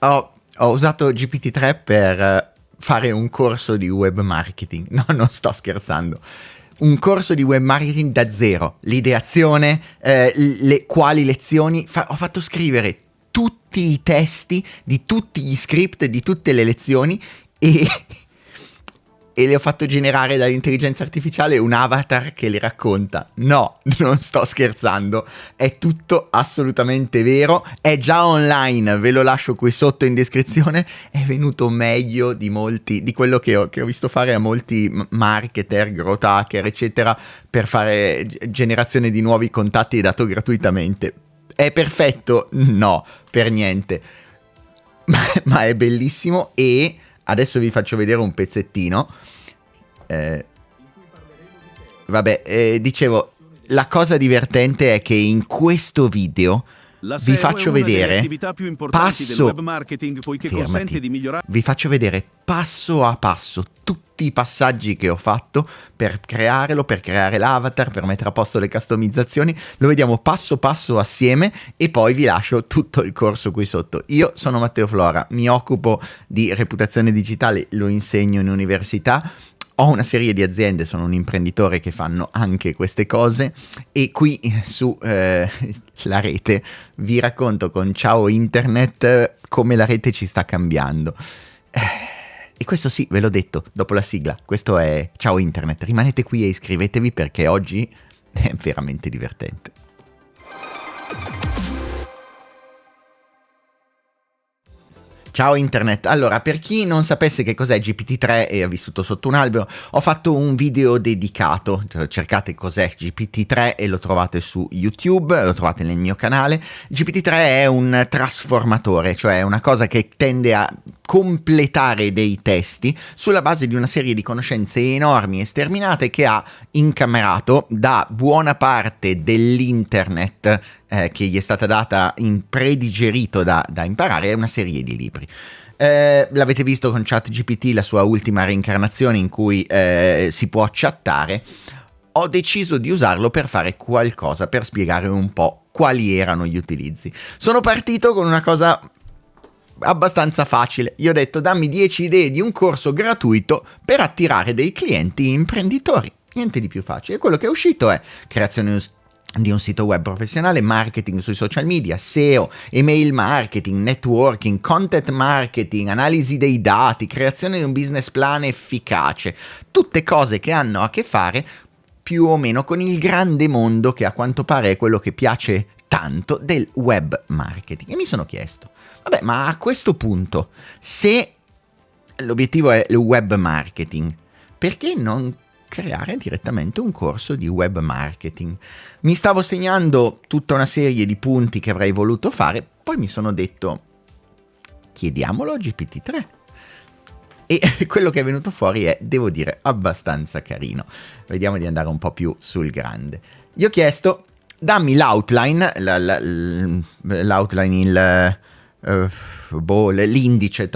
Ho usato GPT-3 per fare un corso di web marketing. No, non sto scherzando. Un corso di web marketing da zero. L'ideazione, quali lezioni. Ho fatto scrivere tutti i testi di tutti gli script di tutte le lezioni e e le ho fatto generare dall'intelligenza artificiale un avatar che le racconta. No, non sto scherzando, è tutto assolutamente vero, è già online, ve lo lascio qui sotto in descrizione, è venuto meglio di molti, di quello che ho visto fare a molti marketer, growth hacker, eccetera, per fare generazione di nuovi contatti dato gratuitamente. È perfetto? No, per niente. Ma è bellissimo e adesso vi faccio vedere un pezzettino. Dicevo, la cosa divertente è che in questo video vi faccio vedere vi faccio vedere passo a passo tutti i passaggi che ho fatto per crearlo, per creare l'avatar, per mettere a posto le customizzazioni. Lo vediamo passo passo assieme e poi vi lascio tutto il corso qui sotto. Io sono Matteo Flora, mi occupo di reputazione digitale, lo insegno in università. Ho una serie di aziende, sono un imprenditore che fanno anche queste cose e qui su la rete vi racconto con Ciao Internet come la rete ci sta cambiando. E questo sì, ve l'ho detto dopo la sigla, questo è Ciao Internet. Rimanete qui e iscrivetevi perché oggi è veramente divertente. Ciao Internet, allora per chi non sapesse che cos'è GPT-3 e ha vissuto sotto un albero, ho fatto un video dedicato, cercate cos'è GPT-3 e lo trovate su YouTube, lo trovate nel mio canale. GPT-3 è un trasformatore, cioè una cosa che tende a completare dei testi sulla base di una serie di conoscenze enormi e sterminate che ha incamerato da buona parte dell'internet che gli è stata data in predigerito da imparare, è una serie di libri. L'avete visto con ChatGPT, la sua ultima reincarnazione in cui si può chattare. Ho deciso di usarlo per fare qualcosa, per spiegare un po' quali erano gli utilizzi. Sono partito con una cosa abbastanza facile. Gli ho detto: dammi 10 idee di un corso gratuito per attirare dei clienti imprenditori. Niente di più facile. Quello che è uscito è creazione di un sito web professionale, marketing sui social media, SEO, email marketing, networking, content marketing, analisi dei dati, creazione di un business plan efficace. Tutte cose che hanno a che fare più o meno con il grande mondo che a quanto pare è quello che piace tanto del web marketing. E mi sono chiesto: vabbè, ma a questo punto, se l'obiettivo è il web marketing, perché non creare direttamente un corso di web marketing? Mi stavo segnando tutta una serie di punti che avrei voluto fare, poi mi sono detto: chiediamolo a GPT-3. E quello che è venuto fuori è, devo dire, abbastanza carino. Vediamo di andare un po' più sul grande. Gli ho chiesto: dammi l'outline, l'indice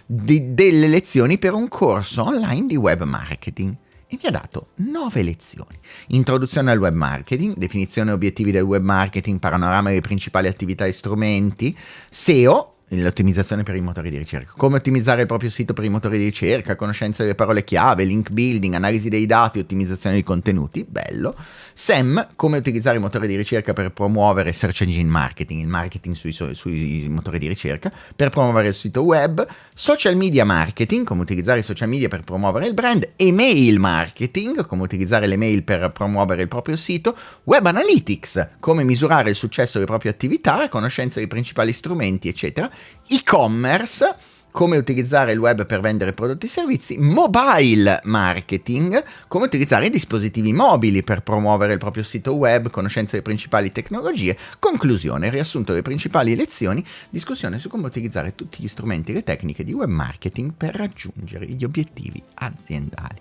delle lezioni per un corso online di web marketing. E mi ha dato 9 lezioni. Introduzione al web marketing, definizione e obiettivi del web marketing, panorama delle principali attività e strumenti, SEO, l'ottimizzazione per i motori di ricerca, come ottimizzare il proprio sito per i motori di ricerca, conoscenza delle parole chiave, link building, analisi dei dati, ottimizzazione dei contenuti, bello. SEM, come utilizzare i motori di ricerca per promuovere search engine marketing, il marketing sui motori di ricerca, per promuovere il sito web. Social media marketing, come utilizzare i social media per promuovere il brand. Email marketing, come utilizzare le mail per promuovere il proprio sito. Web analytics, come misurare il successo delle proprie attività, conoscenza dei principali strumenti, eccetera. E-commerce, come utilizzare il web per vendere prodotti e servizi. Mobile marketing, come utilizzare i dispositivi mobili per promuovere il proprio sito web, conoscenza delle principali tecnologie. Conclusione, riassunto delle principali lezioni, discussione su come utilizzare tutti gli strumenti e le tecniche di web marketing per raggiungere gli obiettivi aziendali.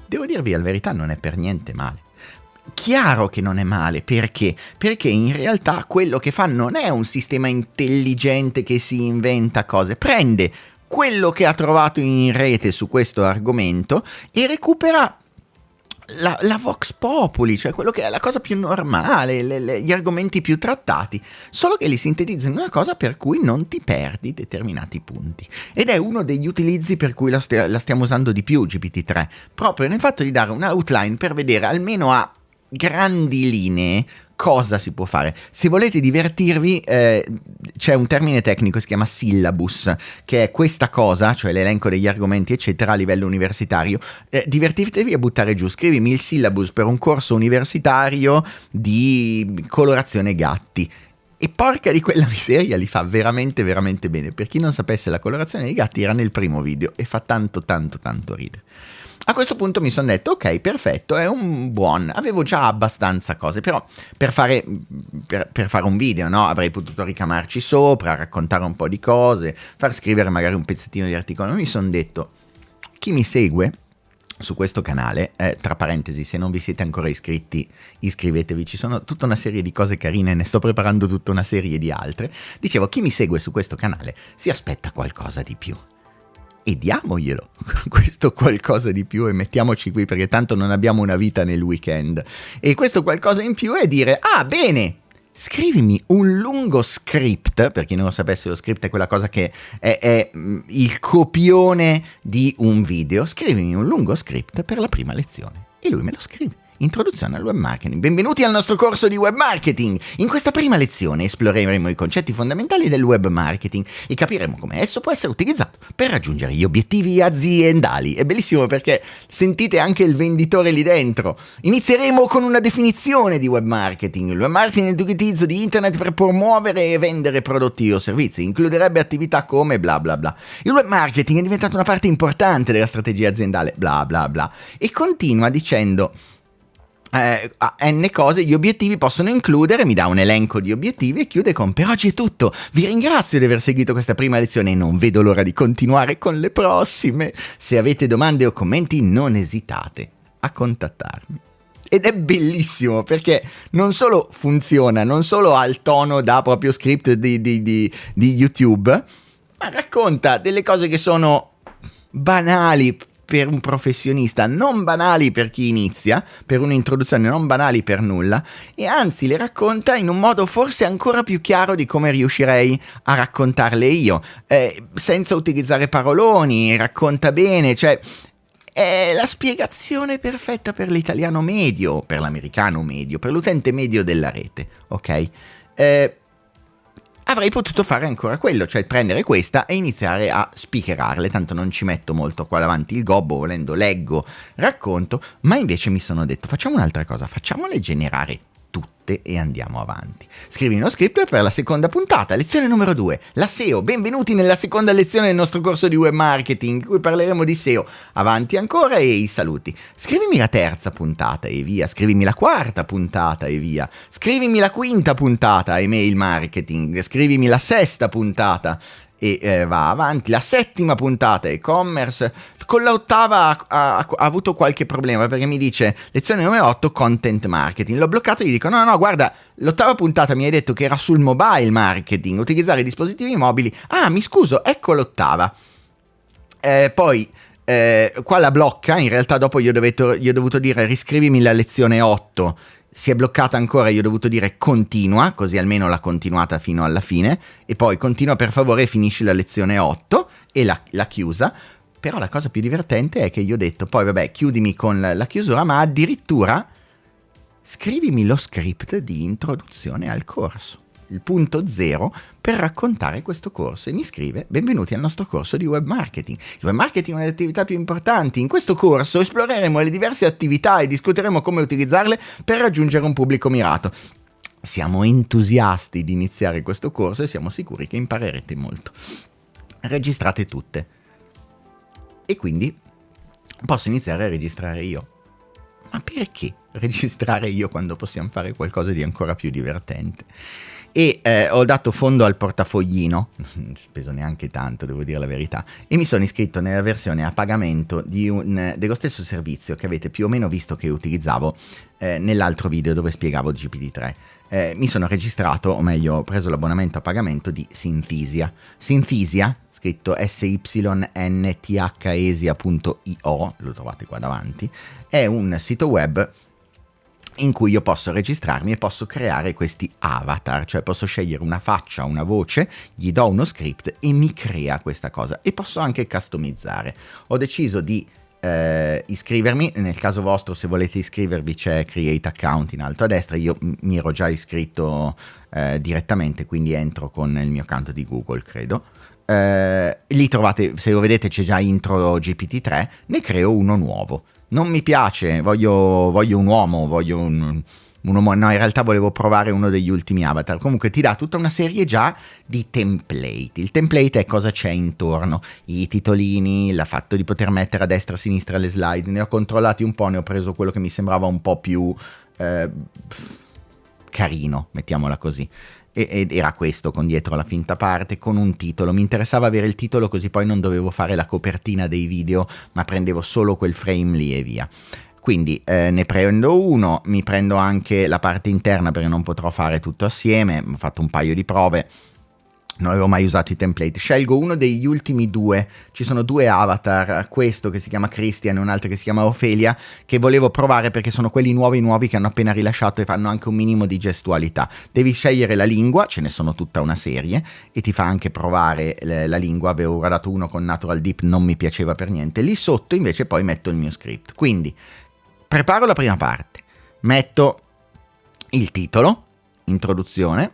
Devo dirvi la verità, non è per niente male. Chiaro che non è male, perché? Perché in realtà quello che fa non è un sistema intelligente che si inventa cose, prende quello che ha trovato in rete su questo argomento e recupera la Vox Populi, cioè quello che è la cosa più normale, gli argomenti più trattati, solo che li sintetizzo in una cosa per cui non ti perdi determinati punti. Ed è uno degli utilizzi per cui la stiamo usando di più GPT-3, proprio nel fatto di dare un outline per vedere almeno a grandi linee cosa si può fare. Se volete divertirvi, c'è un termine tecnico che si chiama syllabus, che è questa cosa, cioè l'elenco degli argomenti eccetera a livello universitario. Divertitevi a buttare giù, scrivimi il syllabus per un corso universitario di colorazione gatti. E porca di quella miseria, li fa veramente veramente bene. Per chi non sapesse, la colorazione dei gatti era nel primo video e fa tanto tanto tanto ridere. A questo punto mi sono detto, ok, perfetto, è un buon... Avevo già abbastanza cose, però per fare un video, no? Avrei potuto ricamarci sopra, raccontare un po' di cose, far scrivere magari un pezzettino di articolo. Mi sono detto, chi mi segue su questo canale, tra parentesi, se non vi siete ancora iscritti, iscrivetevi, ci sono tutta una serie di cose carine, ne sto preparando tutta una serie di altre. Dicevo, chi mi segue su questo canale si aspetta qualcosa di più. E diamoglielo questo qualcosa di più e mettiamoci qui perché tanto non abbiamo una vita nel weekend. E questo qualcosa in più è dire, ah bene, scrivimi un lungo script, per chi non lo sapesse lo script è quella cosa che è il copione di un video, scrivimi un lungo script per la prima lezione. E lui me lo scrive. Introduzione al web marketing. Benvenuti al nostro corso di web marketing. In questa prima lezione esploreremo i concetti fondamentali del web marketing e capiremo come esso può essere utilizzato per raggiungere gli obiettivi aziendali. È bellissimo perché sentite anche il venditore lì dentro. Inizieremo con una definizione di web marketing. Il web marketing è l'utilizzo di internet per promuovere e vendere prodotti o servizi. Includerebbe attività come bla bla bla. Il web marketing è diventato una parte importante della strategia aziendale bla bla bla. E continua dicendo a n cose, gli obiettivi possono includere, mi dà un elenco di obiettivi e chiude con per oggi è tutto, vi ringrazio di aver seguito questa prima lezione e non vedo l'ora di continuare con le prossime. Se avete domande o commenti non esitate a contattarmi. Ed è bellissimo perché non solo funziona, non solo ha il tono da proprio script di YouTube, ma racconta delle cose che sono banali per un professionista, non banali per chi inizia, per un'introduzione, non banali per nulla, e anzi le racconta in un modo forse ancora più chiaro di come riuscirei a raccontarle io, senza utilizzare paroloni, racconta bene, cioè è la spiegazione perfetta per l'italiano medio, per l'americano medio, per l'utente medio della rete, ok? Avrei potuto fare ancora quello, cioè prendere questa e iniziare a speakerarle, tanto non ci metto molto qua davanti il gobbo, volendo leggo, racconto, ma invece mi sono detto facciamo un'altra cosa, facciamole generare tutte e andiamo avanti. Scrivi uno script per la seconda puntata, lezione numero 2, la SEO. Benvenuti nella seconda lezione del nostro corso di web marketing, in cui parleremo di SEO. Avanti ancora e i saluti. Scrivimi la terza puntata e via, scrivimi la quarta puntata e via, scrivimi la quinta puntata, email marketing, scrivimi la sesta puntata e va avanti, la settima puntata e-commerce. Con l'ottava ha avuto qualche problema perché mi dice lezione numero 8 content marketing, l'ho bloccato e gli dico no guarda, l'ottava puntata mi hai detto che era sul mobile marketing, utilizzare i dispositivi mobili, mi scuso, ecco l'ottava. Poi qua la blocca, in realtà dopo gli ho dovuto dire riscrivimi la lezione 8, si è bloccata ancora, gli ho dovuto dire continua, così almeno l'ha continuata fino alla fine, e poi continua per favore e finisci la lezione 8 e l'ha chiusa. Però la cosa più divertente è che gli ho detto poi vabbè chiudimi con la chiusura, ma addirittura scrivimi lo script di introduzione al corso, il punto 0 per raccontare questo corso, e mi scrive benvenuti al nostro corso di web marketing. Il web marketing è una delle attività più importanti. In questo corso esploreremo le diverse attività e discuteremo come utilizzarle per raggiungere un pubblico mirato. Siamo entusiasti di iniziare questo corso e siamo sicuri che imparerete molto. Registrate tutte. E quindi posso iniziare a registrare io. Ma perché registrare io quando possiamo fare qualcosa di ancora più divertente? e ho dato fondo al portafoglino, non ho speso neanche tanto, devo dire la verità, e mi sono iscritto nella versione a pagamento dello stesso servizio che avete più o meno visto che utilizzavo nell'altro video dove spiegavo GPT-3. Mi sono registrato, o meglio ho preso l'abbonamento a pagamento di Synthesia. Synthesia, scritto synthiesia.io, lo trovate qua davanti, è un sito web in cui io posso registrarmi e posso creare questi avatar, cioè posso scegliere una faccia, una voce, gli do uno script e mi crea questa cosa, e posso anche customizzare. Ho deciso di iscrivermi, nel caso vostro se volete iscrivervi c'è Create Account in alto a destra, io mi ero già iscritto direttamente, quindi entro con il mio account di Google, credo. Lì trovate, se lo vedete c'è già intro GPT-3, ne creo uno nuovo. Non mi piace, voglio un uomo, voglio un uomo, no, in realtà volevo provare uno degli ultimi avatar. Comunque ti dà tutta una serie già di template. Il template è cosa c'è intorno, i titolini, il fatto di poter mettere a destra e a sinistra le slide. Ne ho controllati un po', ne ho preso quello che mi sembrava un po' più carino, mettiamola così. Ed era questo, con dietro la finta parte, con un titolo. Mi interessava avere il titolo così poi non dovevo fare la copertina dei video, ma prendevo solo quel frame lì e via. Quindi ne prendo uno, mi prendo anche la parte interna perché non potrò fare tutto assieme, ho fatto un paio di prove, non avevo mai usato i template, scelgo uno degli ultimi due, ci sono due avatar, questo che si chiama Christian e un altro che si chiama Ophelia, che volevo provare perché sono quelli nuovi che hanno appena rilasciato e fanno anche un minimo di gestualità. Devi scegliere la lingua, ce ne sono tutta una serie, e ti fa anche provare la lingua. Avevo guardato uno con Natural Deep, non mi piaceva per niente. Lì sotto invece poi metto il mio script, quindi preparo la prima parte, metto il titolo, introduzione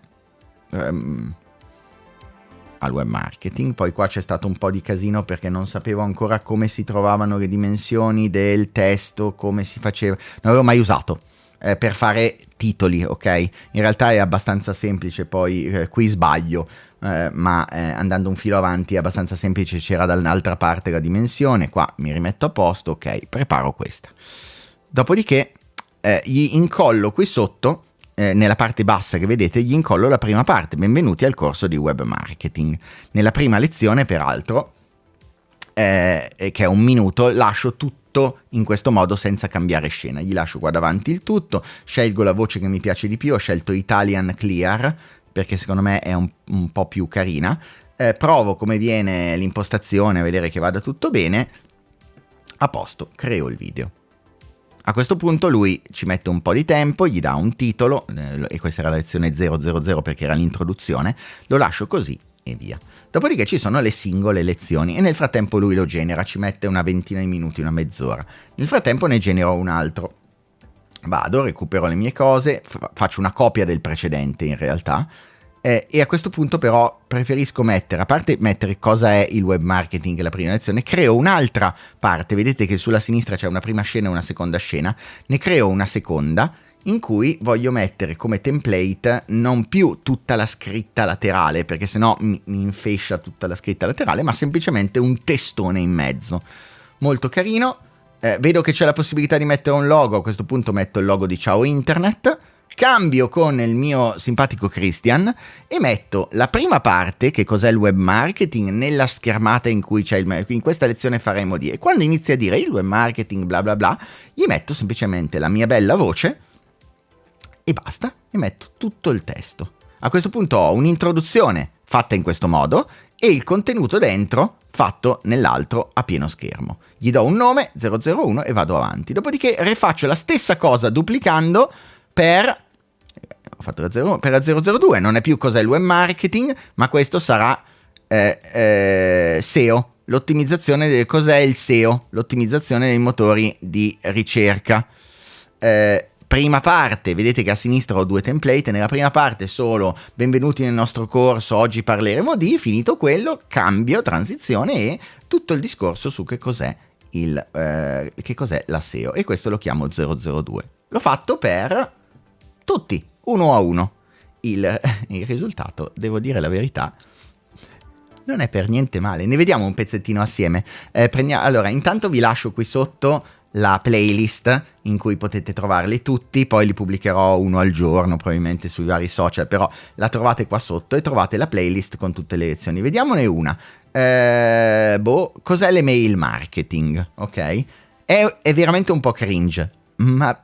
al web marketing. Poi qua c'è stato un po' di casino perché non sapevo ancora come si trovavano le dimensioni del testo, come si faceva, non avevo mai usato per fare titoli, ok? In realtà è abbastanza semplice, poi qui sbaglio, ma andando un filo avanti è abbastanza semplice, c'era dall'altra parte la dimensione, qua mi rimetto a posto, ok, preparo questa. Dopodiché gli incollo qui sotto, nella parte bassa che vedete, gli incollo la prima parte. Benvenuti al corso di web marketing. Nella prima lezione, peraltro, che è 1 minuto, lascio tutto in questo modo senza cambiare scena. Gli lascio qua davanti il tutto, scelgo la voce che mi piace di più, ho scelto Italian Clear perché secondo me è un po' più carina. Provo come viene l'impostazione, a vedere che vada tutto bene. A posto, creo il video. A questo punto lui ci mette un po' di tempo, gli dà un titolo, e questa era la lezione 000 perché era l'introduzione, lo lascio così e via. Dopodiché ci sono le singole lezioni e nel frattempo lui lo genera, ci mette una ventina di minuti, una mezz'ora. Nel frattempo ne genero un altro. Vado, recupero le mie cose, faccio una copia del precedente in realtà, e a questo punto però preferisco mettere, a parte mettere cosa è il web marketing, la prima lezione, creo un'altra parte. Vedete che sulla sinistra c'è una prima scena e una seconda scena, ne creo una seconda in cui voglio mettere come template non più tutta la scritta laterale, perché sennò mi infescia tutta la scritta laterale, ma semplicemente un testone in mezzo. Molto carino. Vedo che c'è la possibilità di mettere un logo, a questo punto metto il logo di Ciao Internet, cambio con il mio simpatico Christian e metto la prima parte, che cos'è il web marketing, nella schermata in cui c'è in questa lezione faremo di, e quando inizia a dire il web marketing bla bla bla, gli metto semplicemente la mia bella voce e basta, e metto tutto il testo. A questo punto ho un'introduzione fatta in questo modo e il contenuto dentro fatto nell'altro a pieno schermo. Gli do un nome 001 e vado avanti. Dopodiché rifaccio la stessa cosa duplicando per ho fatto la 01 per la 002. Non è più cos'è il web marketing, ma questo sarà SEO, l'ottimizzazione cos'è il SEO, l'ottimizzazione dei motori di ricerca. Prima parte, vedete che a sinistra ho 2 template, nella prima parte solo benvenuti nel nostro corso, oggi parleremo di, finito quello, cambio, transizione e tutto il discorso su che cos'è la SEO, e questo lo chiamo 002. L'ho fatto per tutti, uno a uno. Il risultato, devo dire la verità, non è per niente male. Ne vediamo un pezzettino assieme. Allora, intanto vi lascio qui sotto la playlist in cui potete trovarli tutti, poi li pubblicherò uno al giorno probabilmente sui vari social, però la trovate qua sotto e trovate la playlist con tutte le lezioni. Vediamone una. Cos'è l'email marketing? Ok? È veramente un po' cringe, ma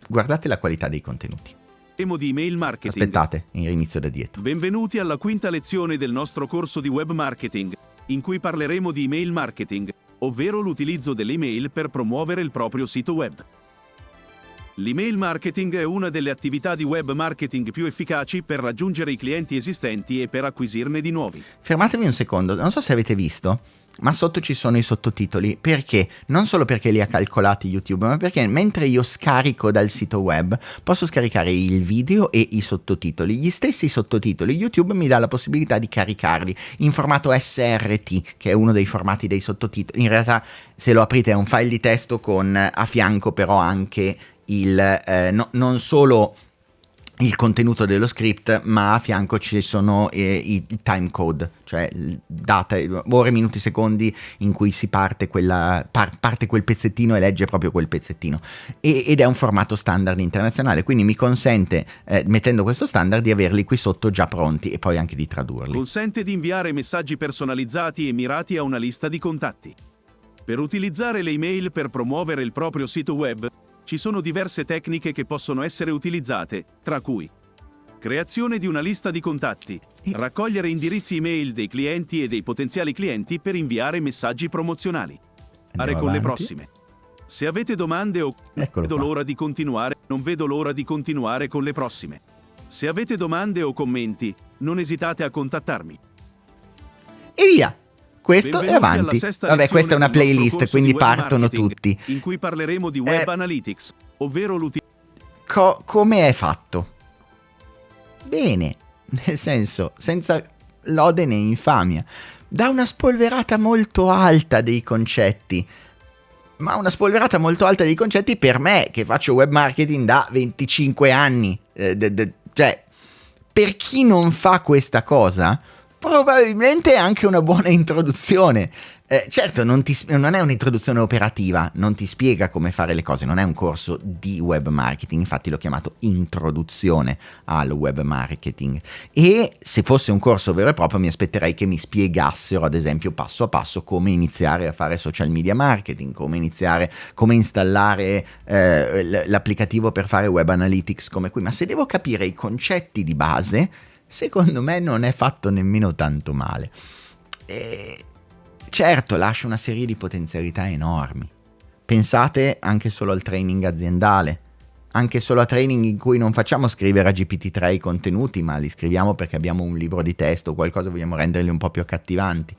guardate la qualità dei contenuti. Di email marketing. Aspettate, inizio da dietro. Benvenuti alla quinta lezione del nostro corso di web marketing, in cui parleremo di email marketing, ovvero l'utilizzo delle email per promuovere il proprio sito web. L'email marketing è una delle attività di web marketing più efficaci per raggiungere i clienti esistenti e per acquisirne di nuovi. Fermatevi un secondo, non so se avete visto, ma sotto ci sono i sottotitoli. Perché? Non solo perché li ha calcolati YouTube, ma perché mentre io scarico dal sito web posso scaricare il video e i sottotitoli. Gli stessi sottotitoli YouTube mi dà la possibilità di caricarli in formato SRT, che è uno dei formati dei sottotitoli. In realtà, se lo aprite, è un file di testo con a fianco però anche non solo il contenuto dello script, ma a fianco ci sono i time code, cioè data, ore, minuti, secondi in cui si parte parte quel pezzettino e legge proprio quel pezzettino, ed è un formato standard internazionale, quindi mi consente, mettendo questo standard, di averli qui sotto già pronti e poi anche di tradurli. Consente di inviare messaggi personalizzati e mirati a una lista di contatti. Per utilizzare le email per promuovere il proprio sito web, ci sono diverse tecniche che possono essere utilizzate, tra cui creazione di una lista di contatti, raccogliere indirizzi email dei clienti e dei potenziali clienti per inviare messaggi promozionali. Fare con le prossime. Se avete domande o non vedo l'ora di continuare, non vedo l'ora di continuare con le prossime. Se avete domande o commenti, non esitate a contattarmi. E via! Questo è avanti. Vabbè, questa è una playlist, quindi partono tutti. In cui parleremo di Web Analytics, ovvero l'utilizzo. Come è fatto? Bene, nel senso, senza lode né infamia. Dà una spolverata molto alta dei concetti. Ma una spolverata molto alta dei concetti per me, che faccio web marketing da 25 anni. Cioè, per chi non fa questa cosa, probabilmente è anche una buona introduzione. Certo, non è un'introduzione operativa, non ti spiega come fare le cose, non è un corso di web marketing, infatti l'ho chiamato introduzione al web marketing. E se fosse un corso vero e proprio mi aspetterei che mi spiegassero, ad esempio, passo a passo come iniziare a fare social media marketing, come installare l'applicativo per fare web analytics come qui. Ma se devo capire i concetti di base, secondo me non è fatto nemmeno tanto male. Certo, lascia una serie di potenzialità enormi. Pensate anche solo al training aziendale, anche solo a training in cui non facciamo scrivere a GPT-3 i contenuti, ma li scriviamo perché abbiamo un libro di testo o qualcosa, vogliamo renderli un po' più accattivanti.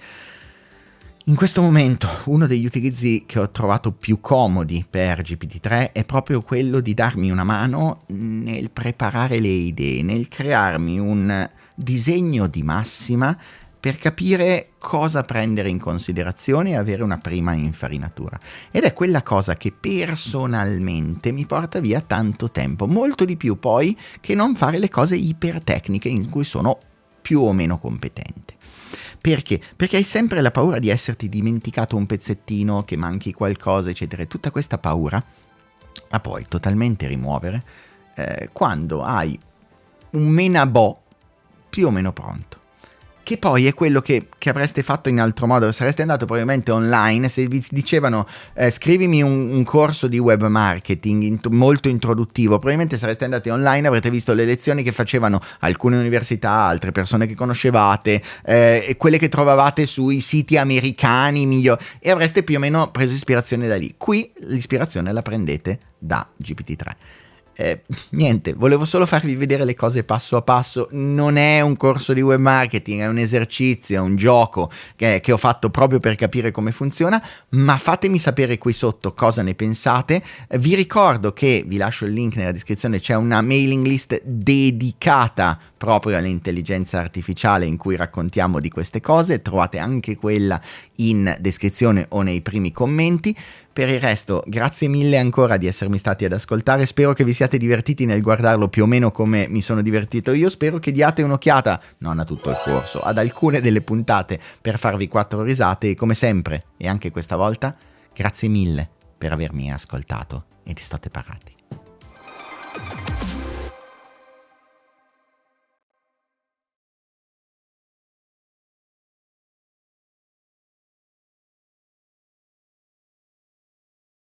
In questo momento uno degli utilizzi che ho trovato più comodi per GPT-3 è proprio quello di darmi una mano nel preparare le idee, nel crearmi un disegno di massima per capire cosa prendere in considerazione e avere una prima infarinatura. Ed è quella cosa che personalmente mi porta via tanto tempo, molto di più poi che non fare le cose ipertecniche in cui sono più o meno competente. Perché? Perché hai sempre la paura di esserti dimenticato un pezzettino, che manchi qualcosa, eccetera. E tutta questa paura la puoi totalmente rimuovere quando hai un menabò più o meno pronto. Che poi è quello che avreste fatto in altro modo. Sareste andato probabilmente online, se vi dicevano scrivimi un corso di web marketing molto introduttivo, probabilmente sareste andati online, avrete visto le lezioni che facevano alcune università, altre persone che conoscevate, e quelle che trovavate sui siti americani migliori, e avreste più o meno preso ispirazione da lì. Qui l'ispirazione la prendete da GPT-3. Niente, volevo solo farvi vedere le cose passo a passo. Non è un corso di web marketing, è un esercizio, è un gioco che ho fatto proprio per capire come funziona, ma fatemi sapere qui sotto cosa ne pensate. Vi ricordo che, vi lascio il link nella descrizione, c'è una mailing list dedicata proprio all'intelligenza artificiale in cui raccontiamo di queste cose, trovate anche quella in descrizione o nei primi commenti. Per il resto, grazie mille ancora di essermi stati ad ascoltare, spero che vi siate divertiti nel guardarlo più o meno come mi sono divertito io, spero che diate un'occhiata, non a tutto il corso, ad alcune delle puntate per farvi 4 risate e come sempre, e anche questa volta, grazie mille per avermi ascoltato e di Stotte Parati.